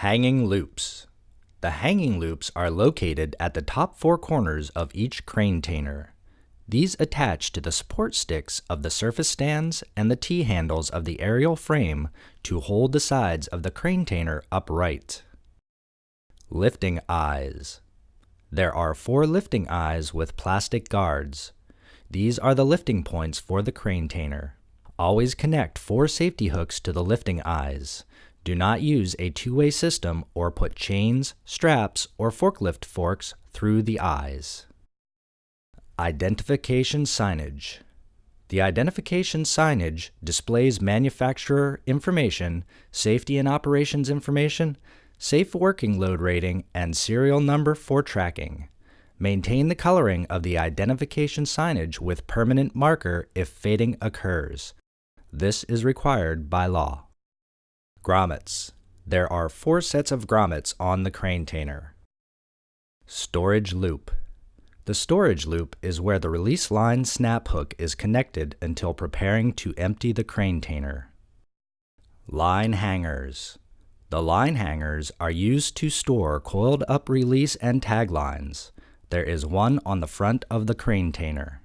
Hanging loops. The hanging loops are located at the top four corners of each Cranetainer. These attach to the support sticks of the surface stands and the T-handles of the aerial frame to hold the sides of the Cranetainer upright. Lifting eyes. There are 4 lifting eyes with plastic guards. These are the lifting points for the Cranetainer. Always connect 4 safety hooks to the lifting eyes. Do not use a two-way system or put chains, straps, or forklift forks through the eyes. Identification signage. The identification signage displays manufacturer information, safety and operations information, safe working load rating, and serial number for tracking. Maintain the coloring of the identification signage with permanent marker if fading occurs. This is required by law. Grommets. There are 4 sets of grommets on the Cranetainer. Storage loop. The storage loop is where the release line snap hook is connected until preparing to empty the Cranetainer. Line hangers. The line hangers are used to store coiled up release and tag lines. There is one on the front of the Cranetainer,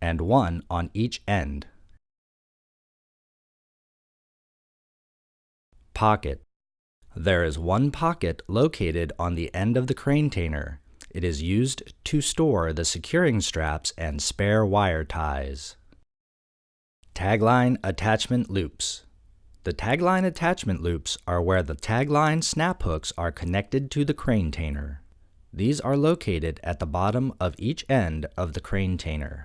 and one on each end. Pocket. There is one pocket located on the end of the Cranetainer. It is used to store the securing straps and spare wire ties. Tagline attachment loops. The tagline attachment loops are where the tagline snap hooks are connected to the Cranetainer. These are located at the bottom of each end of the Cranetainer.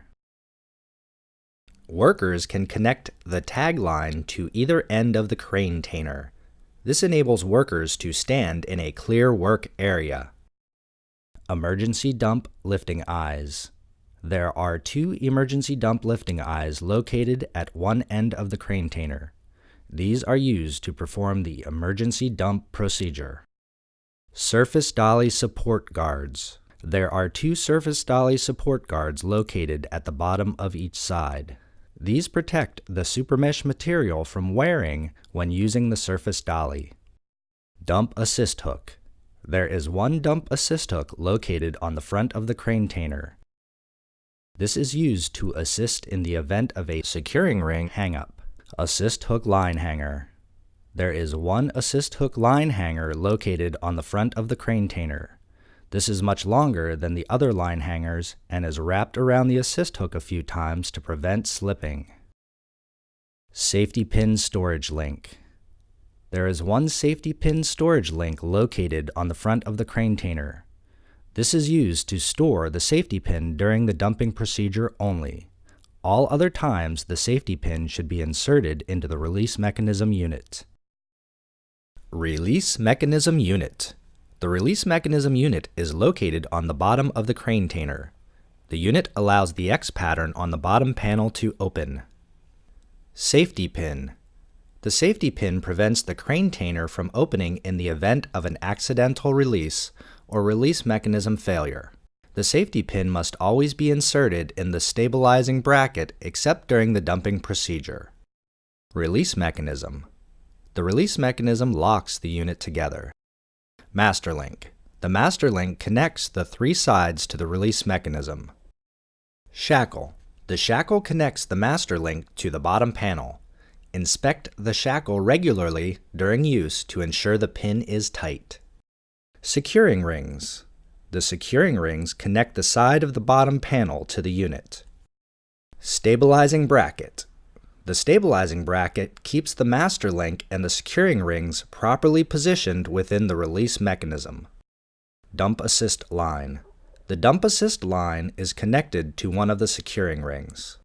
Workers can connect the tagline to either end of the Cranetainer. This enables workers to stand in a clear work area. Emergency dump lifting eyes. There are 2 emergency dump lifting eyes located at one end of the Cranetainer. These are used to perform the emergency dump procedure. Surface dolly support guards. There are 2 surface dolly support guards located at the bottom of each side. These protect the supermesh material from wearing when using the surface dolly. Dump assist hook. There is one dump assist hook located on the front of the Cranetainer. This is used to assist in the event of a securing ring hang-up. Assist hook line hanger. There is one assist hook line hanger located on the front of the Cranetainer. This is much longer than the other line hangers and is wrapped around the assist hook a few times to prevent slipping. Safety pin storage link. There is one safety pin storage link located on the front of the Cranetainer. This is used to store the safety pin during the dumping procedure only. All other times, the safety pin should be inserted into the release mechanism unit. Release mechanism unit. The release mechanism unit is located on the bottom of the Cranetainer. The unit allows the X pattern on the bottom panel to open. Safety pin. The safety pin prevents the Cranetainer from opening in the event of an accidental release or release mechanism failure. The safety pin must always be inserted in the stabilizing bracket except during the dumping procedure. Release mechanism. The release mechanism locks the unit together. Master link. The master link connects the 3 sides to the release mechanism. Shackle. The shackle connects the master link to the bottom panel. Inspect the shackle regularly during use to ensure the pin is tight. Securing rings. The securing rings connect the side of the bottom panel to the unit. Stabilizing bracket. The stabilizing bracket keeps the master link and the securing rings properly positioned within the release mechanism. Dump assist line. The dump assist line is connected to one of the securing rings.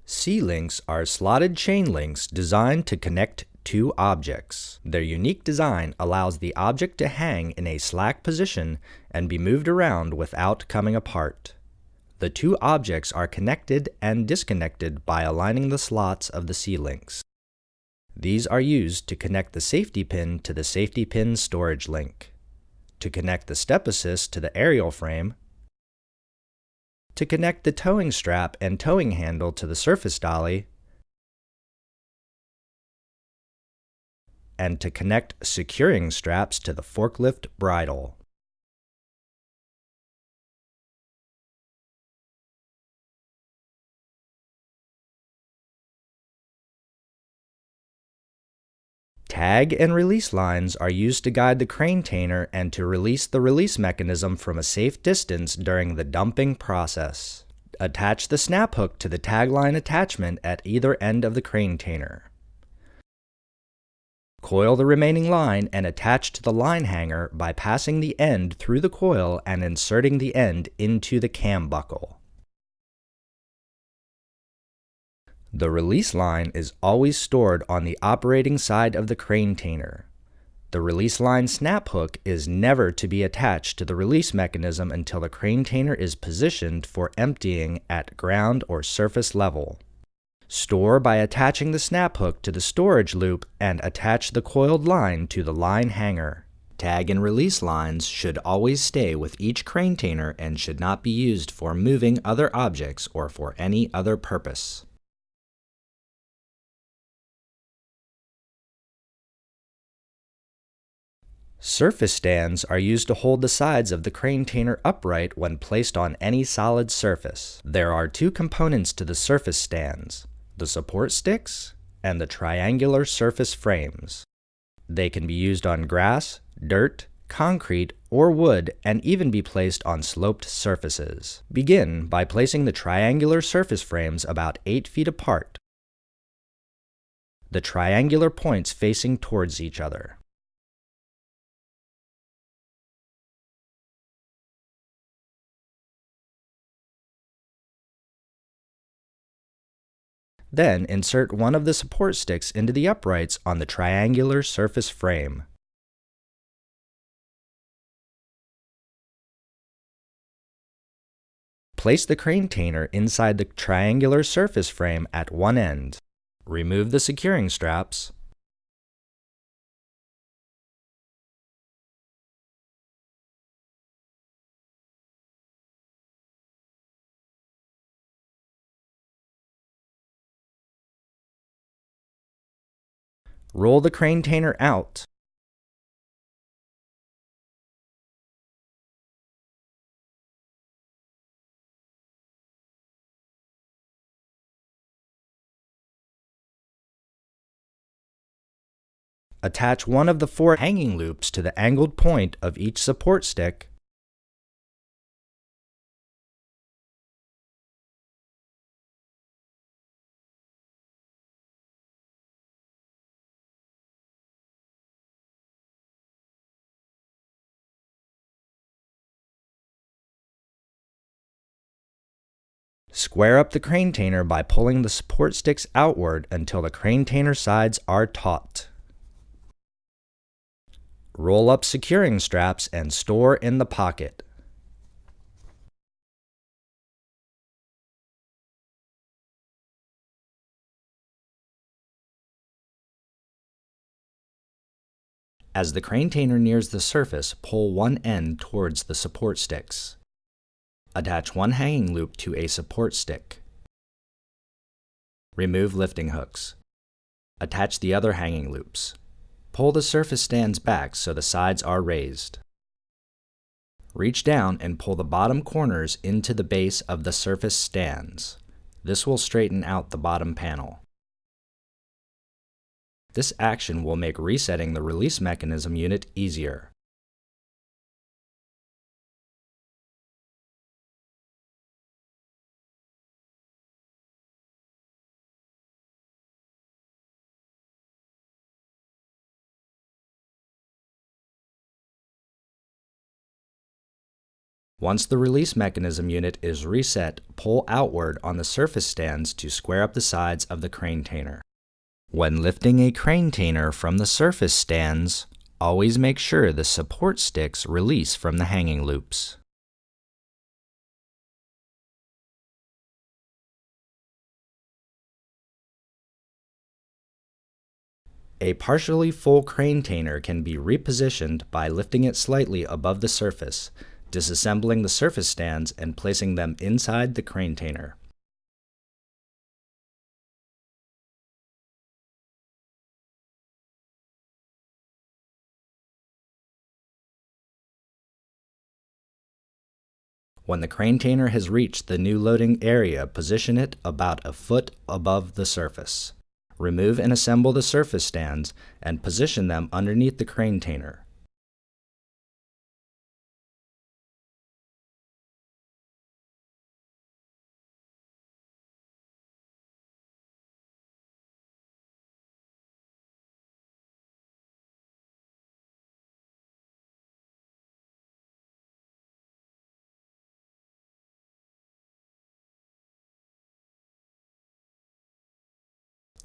C-links are slotted chain links designed to connect 2 objects. Their unique design allows the object to hang in a slack position and be moved around without coming apart. The 2 objects are connected and disconnected by aligning the slots of the C-links. These are used to connect the safety pin to the safety pin storage link, to connect the step assist to the aerial frame, To connect the towing strap and towing handle to the surface dolly, and to connect securing straps to the forklift bridle. Tag and release lines are used to guide the Cranetainer and to release the release mechanism from a safe distance during the dumping process. Attach the snap hook to the tag line attachment at either end of the Cranetainer. Coil the remaining line and attach to the line hanger by passing the end through the coil and inserting the end into the cam buckle. The release line is always stored on the operating side of the Cranetainer. The release line snap hook is never to be attached to the release mechanism until the Cranetainer is positioned for emptying at ground or surface level. Store by attaching the snap hook to the storage loop and attach the coiled line to the line hanger. Tag and release lines should always stay with each Cranetainer and should not be used for moving other objects or for any other purpose. Surface stands are used to hold the sides of the Cranetainer upright when placed on any solid surface. There are two components to the surface stands: the support sticks and the triangular surface frames. They can be used on grass, dirt, concrete, or wood, and even be placed on sloped surfaces. Begin by placing the triangular surface frames about 8 feet apart, the triangular points facing towards each other. Then insert one of the support sticks into the uprights on the triangular surface frame. Place the Cranetainer inside the triangular surface frame at one end. Remove the securing straps. Roll the Cranetainer out. Attach one of the 4 hanging loops to the angled point of each support stick. Square up the Cranetainer by pulling the support sticks outward until the Cranetainer sides are taut. Roll up securing straps and store in the pocket. As the Cranetainer nears the surface, pull one end towards the support sticks. Attach one hanging loop to a support stick. Remove lifting hooks. Attach the other hanging loops. Pull the surface stands back so the sides are raised. Reach down and pull the bottom corners into the base of the surface stands. This will straighten out the bottom panel. This action will make resetting the release mechanism unit easier. Once the release mechanism unit is reset, pull outward on the surface stands to square up the sides of the Cranetainer. When lifting a Cranetainer from the surface stands, always make sure the support sticks release from the hanging loops. A partially full Cranetainer can be repositioned by lifting it slightly above the surface, disassembling the surface stands and placing them inside the Cranetainer. When the Cranetainer has reached the new loading area, position it about a foot above the surface. Remove and assemble the surface stands and position them underneath the Cranetainer.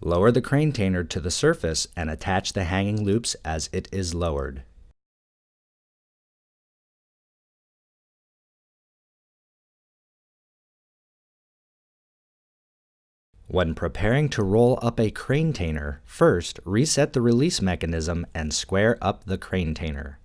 Lower the Cranetainer to the surface and attach the hanging loops as it is lowered. When preparing to roll up a Cranetainer, first reset the release mechanism and square up the Cranetainer.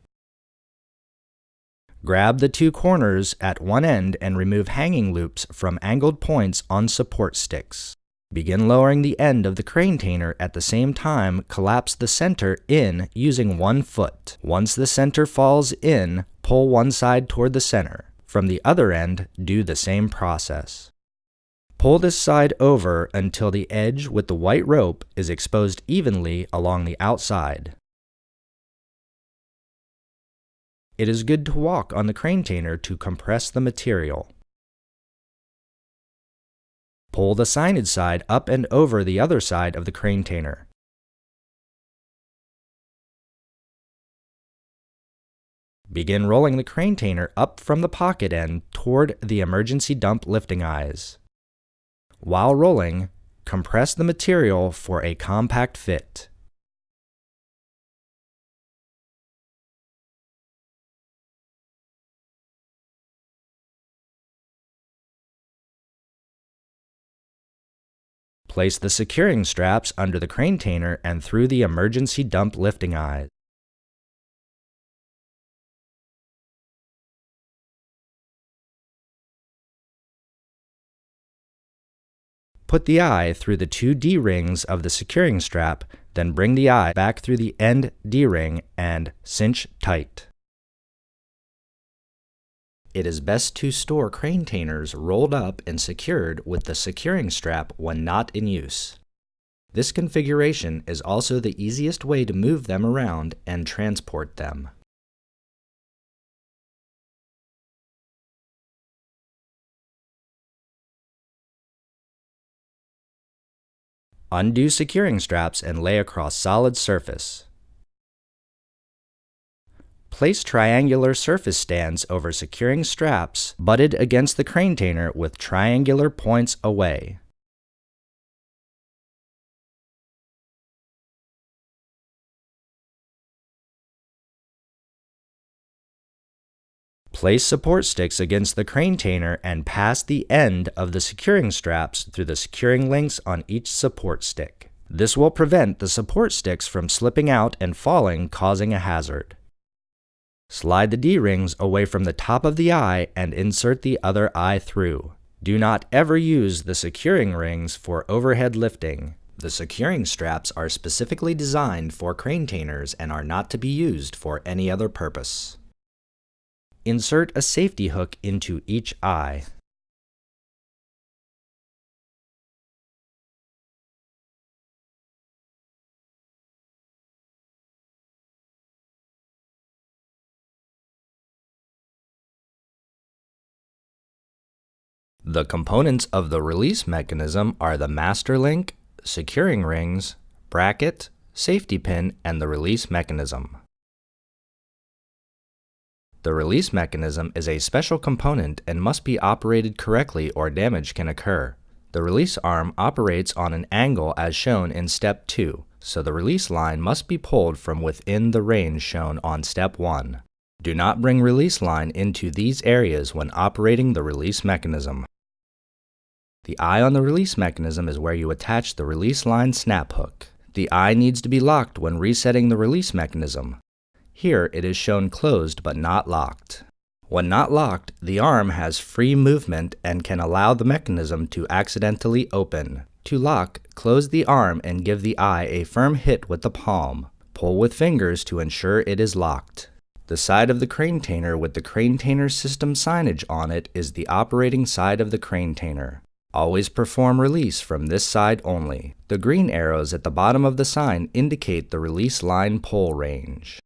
Grab the two corners at one end and remove hanging loops from angled points on support sticks. Begin lowering the end of the Cranetainer at the same time. Collapse the center in using 1 foot. Once the center falls in, pull one side toward the center. From the other end, do the same process. Pull this side over until the edge with the white rope is exposed evenly along the outside. It is good to walk on the Cranetainer to compress the material. Pull the signage side up and over the other side of the Cranetainer. Begin rolling the Cranetainer up from the pocket end toward the emergency dump lifting eyes. While rolling, compress the material for a compact fit. Place the securing straps under the Cranetainer and through the emergency dump lifting eyes. Put the eye through the 2 D-rings of the securing strap, then bring the eye back through the end D-ring and cinch tight. It is best to store Cranetainers rolled up and secured with the securing strap when not in use. This configuration is also the easiest way to move them around and transport them. Undo securing straps and lay across solid surface. Place triangular surface stands over securing straps butted against the Cranetainer with triangular points away. Place support sticks against the Cranetainer and pass the end of the securing straps through the securing links on each support stick. This will prevent the support sticks from slipping out and falling, causing a hazard. Slide the D-rings away from the top of the eye and insert the other eye through. Do not ever use the securing rings for overhead lifting. The securing straps are specifically designed for Cranetainers and are not to be used for any other purpose. Insert a safety hook into each eye. The components of the release mechanism are the master link, securing rings, bracket, safety pin, and the release mechanism. The release mechanism is a special component and must be operated correctly or damage can occur. The release arm operates on an angle as shown in Step 2, so the release line must be pulled from within the range shown on Step 1. Do not bring release line into these areas when operating the release mechanism. The eye on the release mechanism is where you attach the release line snap hook. The eye needs to be locked when resetting the release mechanism. Here it is shown closed but not locked. When not locked, the arm has free movement and can allow the mechanism to accidentally open. To lock, close the arm and give the eye a firm hit with the palm. Pull with fingers to ensure it is locked. The side of the Cranetainer with the Cranetainer system signage on it is the operating side of the Cranetainer. Always perform release from this side only. The green arrows at the bottom of the sign indicate the release line pull range.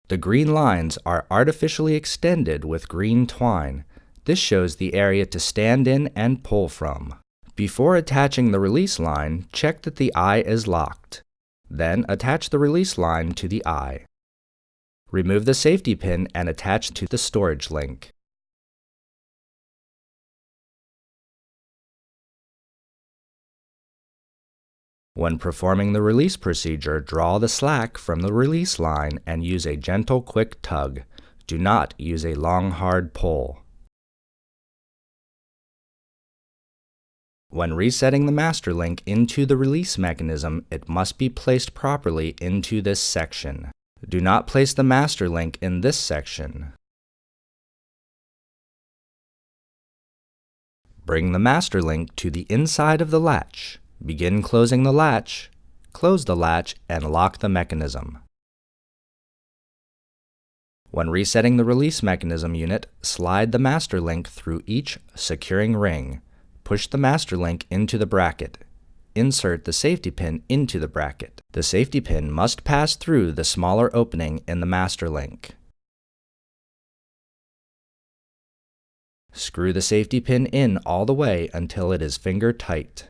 The green lines are artificially extended with green twine. This shows the area to stand in and pull from. Before attaching the release line, check that the eye is locked. Then attach the release line to the eye. Remove the safety pin and attach to the storage link. When performing the release procedure, draw the slack from the release line and use a gentle, quick tug. Do not use a long, hard pull. When resetting the master link into the release mechanism, it must be placed properly into this section. Do not place the master link in this section. Bring the master link to the inside of the latch. Begin closing the latch, close the latch, and lock the mechanism. When resetting the release mechanism unit, slide the master link through each securing ring. Push the master link into the bracket. Insert the safety pin into the bracket. The safety pin must pass through the smaller opening in the master link. Screw the safety pin in all the way until it is finger tight.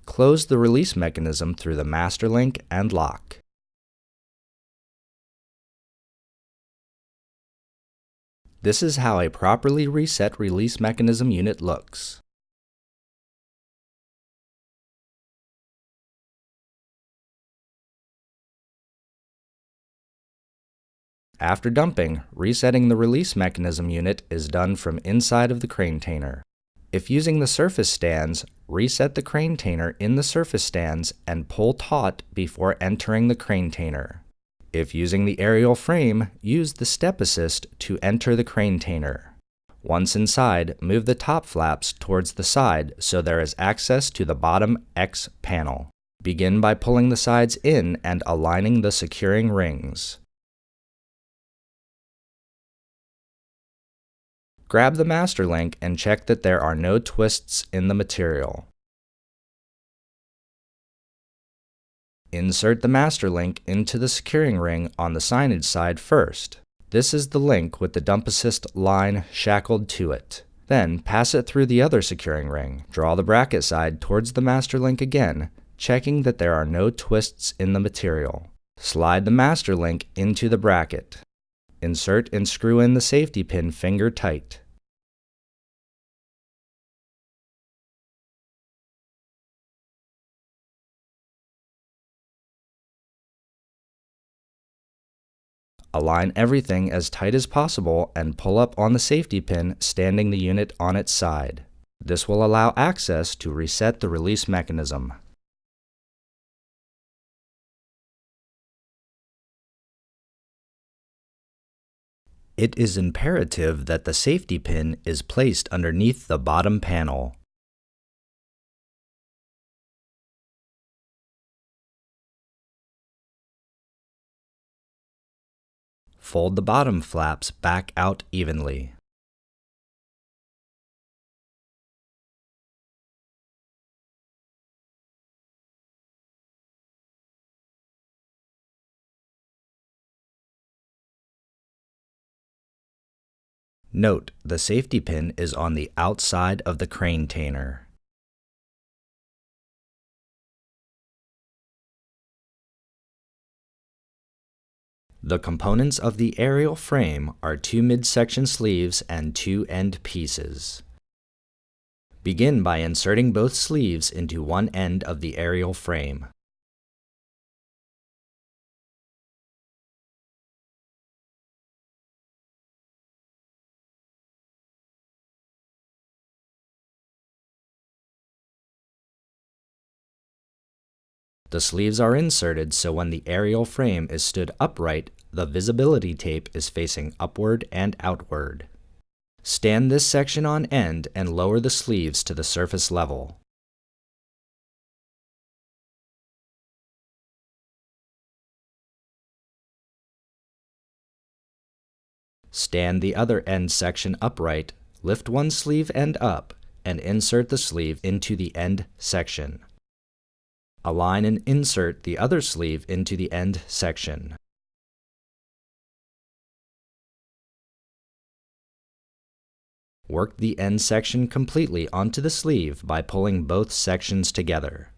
Close the release mechanism through the master link and lock. This is how a properly reset release mechanism unit looks. After dumping, resetting the release mechanism unit is done from inside of the Cranetainer. If using the surface stands, reset the Cranetainer in the surface stands and pull taut before entering the Cranetainer. If using the aerial frame, use the step assist to enter the Cranetainer. Once inside, move the top flaps towards the side so there is access to the bottom X panel. Begin by pulling the sides in and aligning the securing rings. Grab the master link and check that there are no twists in the material. Insert the master link into the securing ring on the signage side first. This is the link with the dump assist line shackled to it. Then pass it through the other securing ring. Draw the bracket side towards the master link again, checking that there are no twists in the material. Slide the master link into the bracket. Insert and screw in the safety pin finger tight. Align everything as tight as possible and pull up on the safety pin, standing the unit on its side. This will allow access to reset the release mechanism. It is imperative that the safety pin is placed underneath the bottom panel. Fold the bottom flaps back out evenly. Note, the safety pin is on the outside of the Cranetainer. The components of the aerial frame are 2 midsection sleeves and 2 end pieces. Begin by inserting both sleeves into one end of the aerial frame. The sleeves are inserted so when the aerial frame is stood upright, the visibility tape is facing upward and outward. Stand this section on end and lower the sleeves to the surface level. Stand the other end section upright, lift one sleeve end up, and insert the sleeve into the end section. Align and insert the other sleeve into the end section. Work the end section completely onto the sleeve by pulling both sections together.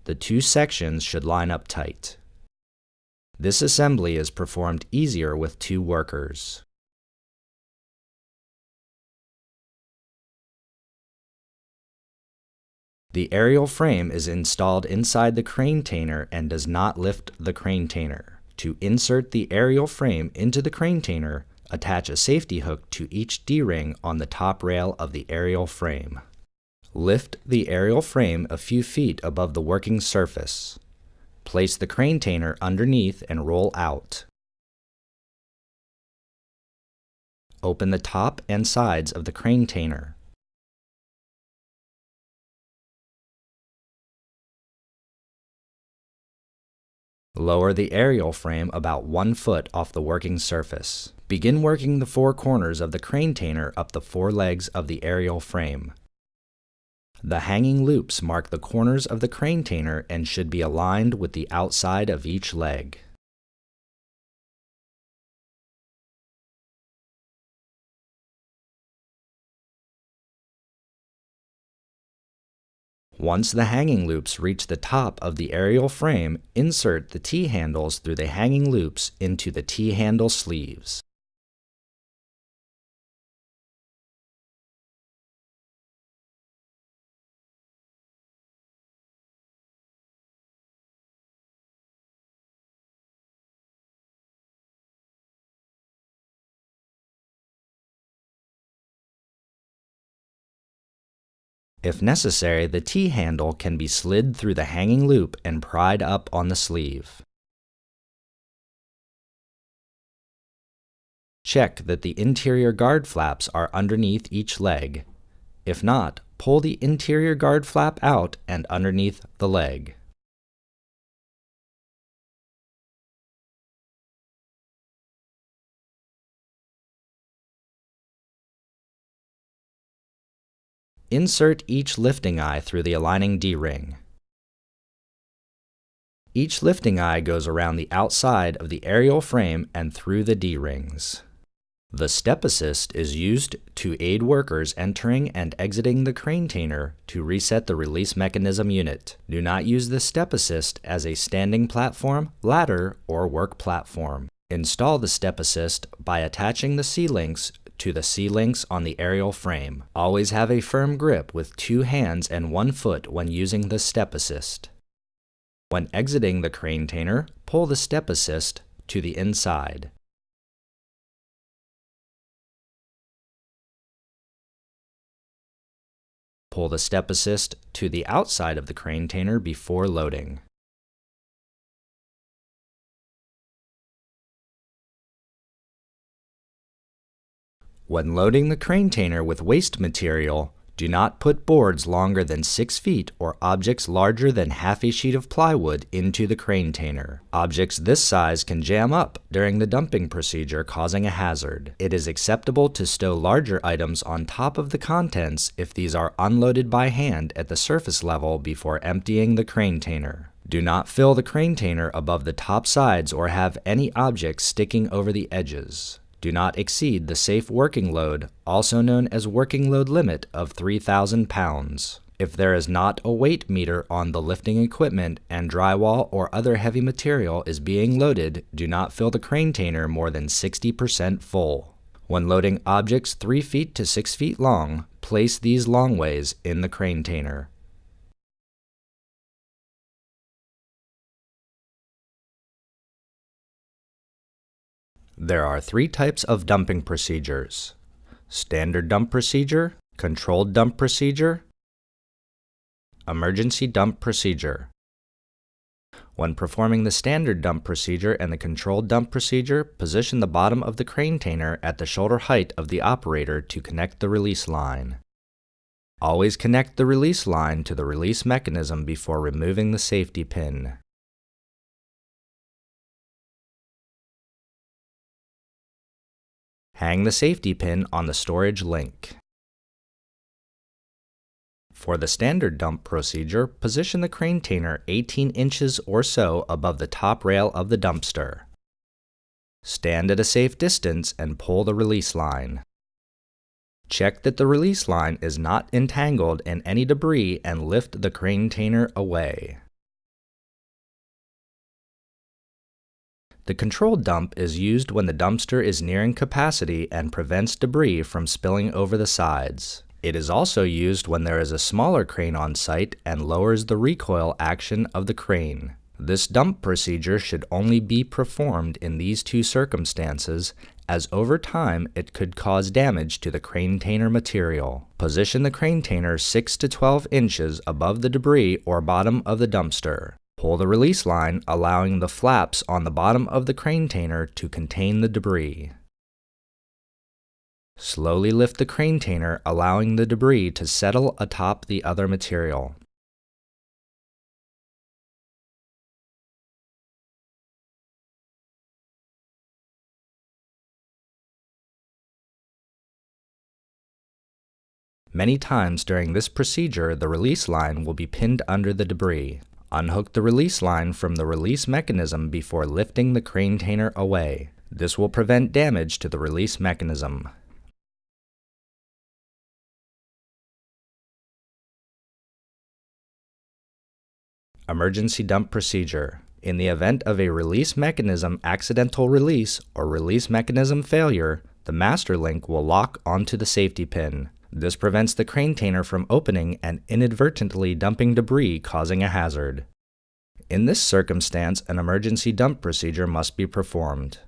The two sections should line up tight. This assembly is performed easier with two workers. The aerial frame is installed inside the Cranetainer and does not lift the Cranetainer. To insert the aerial frame into the Cranetainer, attach a safety hook to each D-ring on the top rail of the aerial frame. Lift the aerial frame a few feet above the working surface. Place the Cranetainer underneath and roll out. Open the top and sides of the Cranetainer. Lower the aerial frame about 1 foot off the working surface. Begin working the four corners of the Cranetainer up the four legs of the aerial frame. The hanging loops mark the corners of the Cranetainer and should be aligned with the outside of each leg. Once the hanging loops reach the top of the aerial frame, insert the T-handles through the hanging loops into the T-handle sleeves. If necessary, the T-handle can be slid through the hanging loop and pried up on the sleeve. Check that the interior guard flaps are underneath each leg. If not, pull the interior guard flap out and underneath the leg. Insert each lifting eye through the aligning D-ring. Each lifting eye goes around the outside of the aerial frame and through the D-rings. The step assist is used to aid workers entering and exiting the Cranetainer to reset the release mechanism unit. Do not use the step assist as a standing platform, ladder, or work platform. Install the step assist by attaching the C-links to the C-links on the aerial frame. Always have a firm grip with 2 hands and 1 foot when using the step assist. When exiting the Cranetainer, pull the step assist to the inside. Pull the step assist to the outside of the Cranetainer before loading. When loading the Cranetainer with waste material, do not put boards longer than 6 feet or objects larger than half a sheet of plywood into the Cranetainer. Objects this size can jam up during the dumping procedure, causing a hazard. It is acceptable to stow larger items on top of the contents if these are unloaded by hand at the surface level before emptying the Cranetainer. Do not fill the Cranetainer above the top sides or have any objects sticking over the edges. Do not exceed the safe working load, also known as working load limit, of 3,000 pounds. If there is not a weight meter on the lifting equipment and drywall or other heavy material is being loaded, do not fill the Cranetainer more than 60% full. When loading objects 3 feet to 6 feet long, place these longways in the Cranetainer. There are 3 types of dumping procedures: standard dump procedure, Controlled dump procedure. Emergency dump procedure. When performing the standard dump procedure and the controlled dump procedure, position the bottom of the Cranetainer at the shoulder height of the operator to connect the release line. Always connect the release line to the release mechanism before removing the safety pin. Hang the safety pin on the storage link. For the standard dump procedure, position the Cranetainer 18 inches or so above the top rail of the dumpster. Stand at a safe distance and pull the release line. Check that the release line is not entangled in any debris and lift the Cranetainer away. The controlled dump is used when the dumpster is nearing capacity and prevents debris from spilling over the sides. It is also used when there is a smaller crane on site and lowers the recoil action of the crane. This dump procedure should only be performed in these two circumstances, as over time it could cause damage to the Cranetainer material. Position the Cranetainer 6 to 12 inches above the debris or bottom of the dumpster. Pull the release line, allowing the flaps on the bottom of the Cranetainer to contain the debris. Slowly lift the Cranetainer, allowing the debris to settle atop the other material. Many times during this procedure, the release line will be pinned under the debris. Unhook the release line from the release mechanism before lifting the Cranetainer away. This will prevent damage to the release mechanism. Emergency dump procedure. In the event of a release mechanism accidental release or release mechanism failure, the master link will lock onto the safety pin. This prevents the Cranetainer from opening and inadvertently dumping debris, causing a hazard. In this circumstance, an emergency dump procedure must be performed.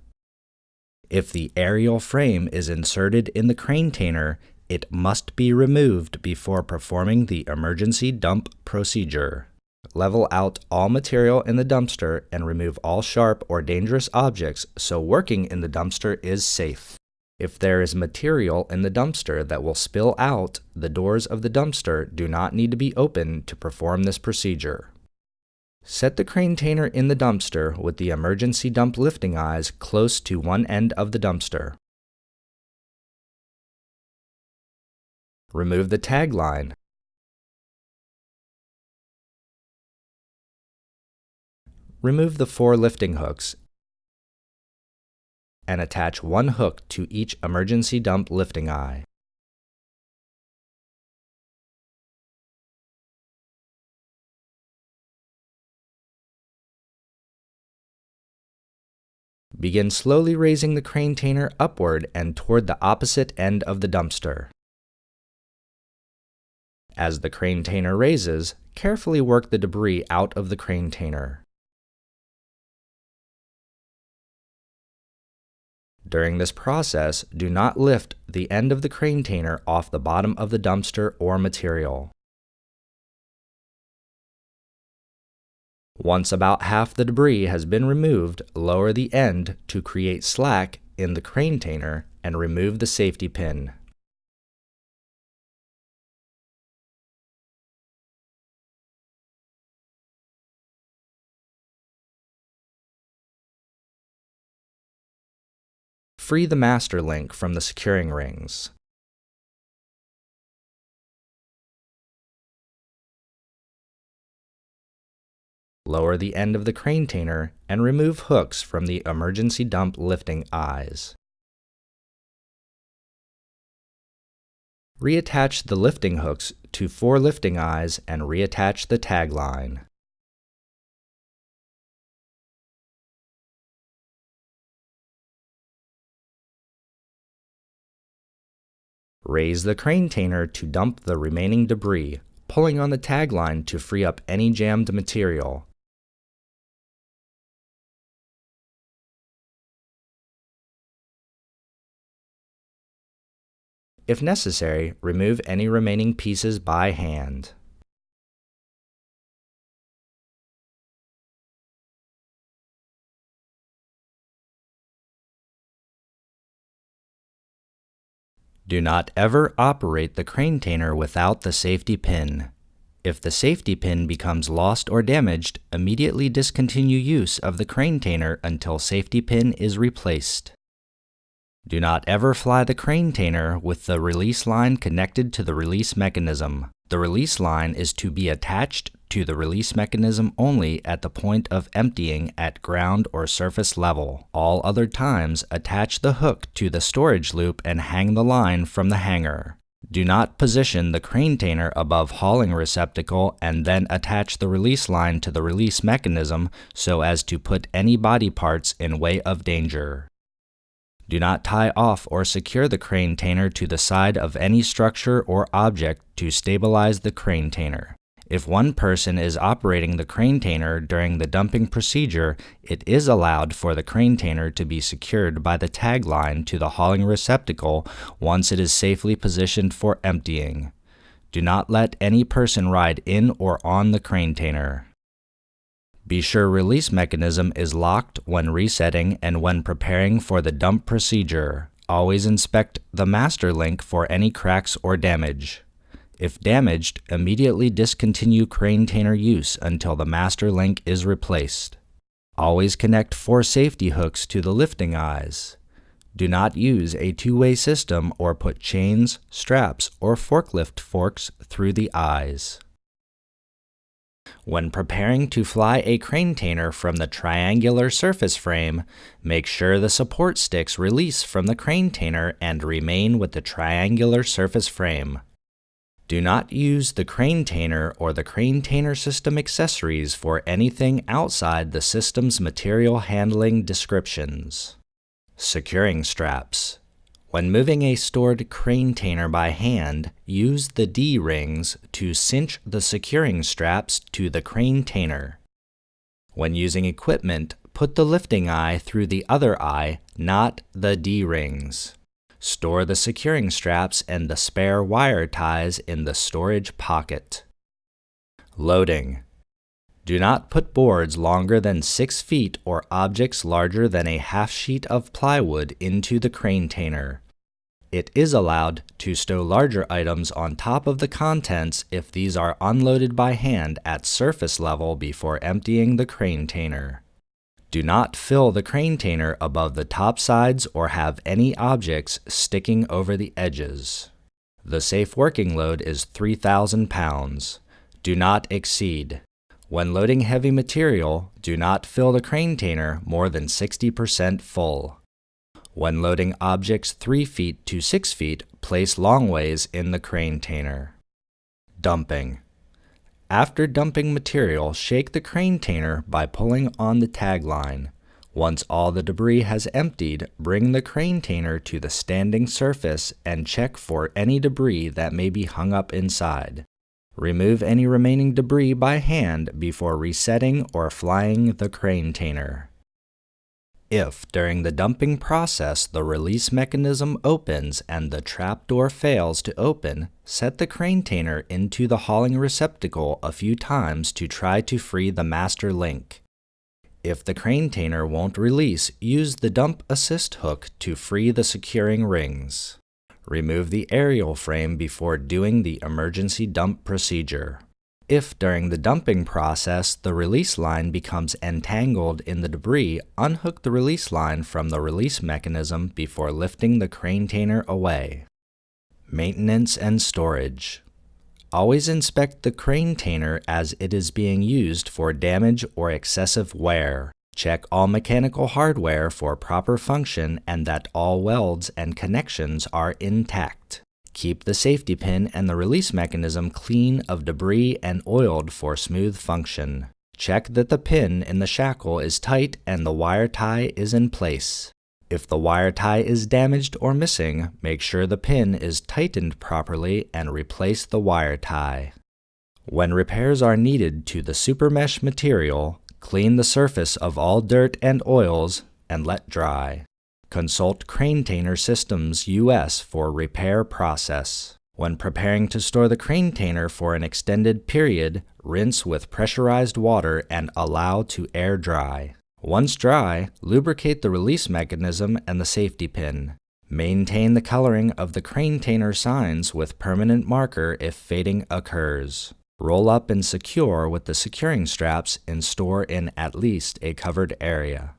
If the aerial frame is inserted in the Cranetainer, it must be removed before performing the emergency dump procedure. Level out all material in the dumpster and remove all sharp or dangerous objects so working in the dumpster is safe. If there is material in the dumpster that will spill out, the doors of the dumpster do not need to be opened to perform this procedure. Set the Cranetainer in the dumpster with the emergency dump lifting eyes close to one end of the dumpster. Remove the tag line. Remove the 4 lifting hooks and attach one hook to each emergency dump lifting eye. Begin slowly raising the Cranetainer upward and toward the opposite end of the dumpster. As the Cranetainer raises, carefully work the debris out of the Cranetainer. During this process, do not lift the end of the Cranetainer off the bottom of the dumpster or material. Once about half the debris has been removed, lower the end to create slack in the Cranetainer and remove the safety pin. Free the master link from the securing rings. Lower the end of the Cranetainer and remove hooks from the emergency dump lifting eyes. Reattach the lifting hooks to 4 lifting eyes and reattach the tag line. Raise the Cranetainer to dump the remaining debris, pulling on the tag line to free up any jammed material. If necessary, remove any remaining pieces by hand. Do not ever operate the Cranetainer without the safety pin. If the safety pin becomes lost or damaged, immediately discontinue use of the Cranetainer until safety pin is replaced. Do not ever fly the Cranetainer with the release line connected to the release mechanism. The release line is to be attached to the release mechanism only at the point of emptying at ground or surface level. All other times, attach the hook to the storage loop and hang the line from the hanger. Do not position the Cranetainer above hauling receptacle and then attach the release line to the release mechanism so as to put any body parts in way of danger. Do not tie off or secure the Cranetainer to the side of any structure or object to stabilize the Cranetainer. If one person is operating the Cranetainer during the dumping procedure, it is allowed for the Cranetainer to be secured by the tag line to the hauling receptacle once it is safely positioned for emptying. Do not let any person ride in or on the Cranetainer. Be sure release mechanism is locked when resetting and when preparing for the dump procedure. Always inspect the master link for any cracks or damage. If damaged, immediately discontinue Cranetainer use until the master link is replaced. Always connect 4 safety hooks to the lifting eyes. Do not use a two-way system or put chains, straps, or forklift forks through the eyes. When preparing to fly a Cranetainer from the triangular surface frame, make sure the support sticks release from the Cranetainer and remain with the triangular surface frame. Do not use the Cranetainer or the Cranetainer system accessories for anything outside the system's material handling descriptions. Securing straps. When moving a stored Cranetainer by hand, use the D-rings to cinch the securing straps to the Cranetainer. When using equipment, put the lifting eye through the other eye, not the D-rings. Store the securing straps and the spare wire ties in the storage pocket. Loading. Do not put boards longer than 6 feet or objects larger than a half sheet of plywood into the Cranetainer. It is allowed to stow larger items on top of the contents if these are unloaded by hand at surface level before emptying the Cranetainer. Do not fill the Cranetainer above the top sides or have any objects sticking over the edges. The safe working load is 3,000 pounds. Do not exceed. When loading heavy material, do not fill the Cranetainer more than 60% full. When loading objects 3 feet to 6 feet, place long ways in the Cranetainer. Dumping. After dumping material, shake the Cranetainer by pulling on the tag line. Once all the debris has emptied, bring the Cranetainer to the standing surface and check for any debris that may be hung up inside. Remove any remaining debris by hand before resetting or flying the Cranetainer. If, during the dumping process, the release mechanism opens and the trapdoor fails to open, set the Cranetainer into the hauling receptacle a few times to try to free the master link. If the Cranetainer won't release, use the dump assist hook to free the securing rings. Remove the aerial frame before doing the emergency dump procedure. If during the dumping process the release line becomes entangled in the debris, unhook the release line from the release mechanism before lifting the Cranetainer away. Maintenance and storage. Always inspect the Cranetainer as it is being used for damage or excessive wear. Check all mechanical hardware for proper function and that all welds and connections are intact. Keep the safety pin and the release mechanism clean of debris and oiled for smooth function. Check that the pin in the shackle is tight and the wire tie is in place. If the wire tie is damaged or missing, make sure the pin is tightened properly and replace the wire tie. When repairs are needed to the super mesh material, clean the surface of all dirt and oils and let dry. Consult Cranetainer Systems US for repair process. When preparing to store the Cranetainer for an extended period, rinse with pressurized water and allow to air dry. Once dry, lubricate the release mechanism and the safety pin. Maintain the coloring of the Cranetainer signs with permanent marker if fading occurs. Roll up and secure with the securing straps and store in at least a covered area.